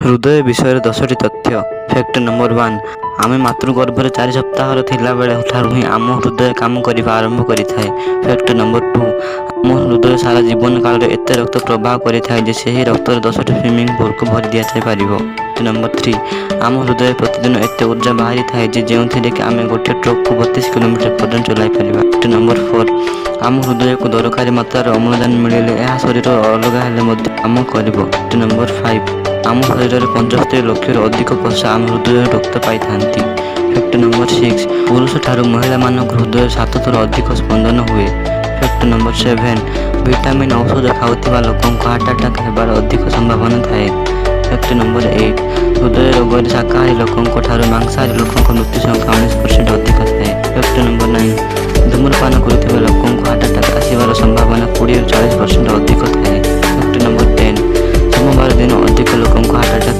ହୃଦୟ ବିଷୟରେ 10ଟି ତଥ୍ୟ। ଫ୍ୟାକ୍ଟ ନମ୍ବର 1, ଆମେ ମାତୃଗର୍ଭରେ 4 ସପ୍ତାହର ଥିଲାବେଳେ ଠାରୁ ହିଁ ଆମ ହୃଦୟ କାମ କରିବା ଆରମ୍ଭ କରିଥାଏ। ଫ୍ୟାକ୍ଟ ନମ୍ବର 2, ଆମ ହୃଦୟ ସାରା ଜୀବନ କାଳରେ ଏତେ ରକ୍ତ ପ୍ରବାହ କରିଥାଏ ଯେ ସେହି ରକ୍ତରେ 10ଟି ସୁଇମିଂ ପୁଲକୁ ଭରି ଦିଆଯାଇପାରିବ। ଫ୍ୟାକ୍ଟ ନମ୍ବର 3, ଆମ ହୃଦୟ ପ୍ରତିଦିନ ଏତେ ଉର୍ଜା ବାହାରିଥାଏ ଯେ ଯେଉଁଥିରେ କି ଆମେ ଗୋଟିଏ ଟ୍ରକକୁ 32 କିଲୋମିଟର ପର୍ଯ୍ୟନ୍ତ ଚଲାଇ ପାରିବା। ଫ୍ୟାକ୍ଟ ନମ୍ବର 4, ଆମ ହୃଦୟକୁ ଦରକାରୀ ମାତ୍ରାରେ ଅମ୍ଳଜାନ ମିଳିଲେ ଏହା ଶରୀର ଅଲଗା ହେଲେ ମଧ୍ୟ କାମ କରିବ। ଫ୍ୟାକ୍ଟ ନମ୍ବର 5, ଆମ ଶରୀରରେ 75 ଲକ୍ଷରୁ ଅଧିକ କୋଷ ଆମ ହୃଦୟରୁ ରକ୍ତ ପାଇଥାନ୍ତି। ଫ୍ୟାକ୍ଟ ନମ୍ବର 6, ପୁରୁଷଠାରୁ ମହିଳାମାନଙ୍କ ହୃଦୟ 7 ଥର ଅଧିକ ସ୍ପନ୍ଦନ ହୁଏ। ଫ୍ୟାକ୍ଟ ନମ୍ବର 7, ଭିଟାମିନ୍ ଔଷଧ ଖାଉଥିବା ଲୋକଙ୍କୁ ହାର୍ଟ ଆଟାକ୍ ହେବାର ଅଧିକ ସମ୍ଭାବନା ଥାଏ। ଫ୍ୟାକ୍ଟ ନମ୍ବର 8, ହୃଦୟ ରୋଗରେ ଶାକାହାରୀ ଲୋକଙ୍କ ଠାରୁ ମାଂସାହାରୀ ଲୋକଙ୍କ ମୃତ୍ୟୁ ସଂଖ୍ୟା 19% ଅଧିକ ଥାଏ। ଫ୍ୟାକ୍ଟ ନମ୍ବର 9, ଧୂମ୍ରପାନ କରୁଥିବା ଲୋକଙ୍କୁ ହାର୍ଟ ଆଟାକ୍ ଆସିବାର ସମ୍ଭାବନା 20ରୁ 40% ଅଧିକ ଥାଏ। ଫ୍ୟାକ୍ଟ ନମ୍ବର 10, ସୋମବାର ଦିନ ଅଧିକ ଲୋକଙ୍କୁ ହାର୍ଟ ଆଟାକ୍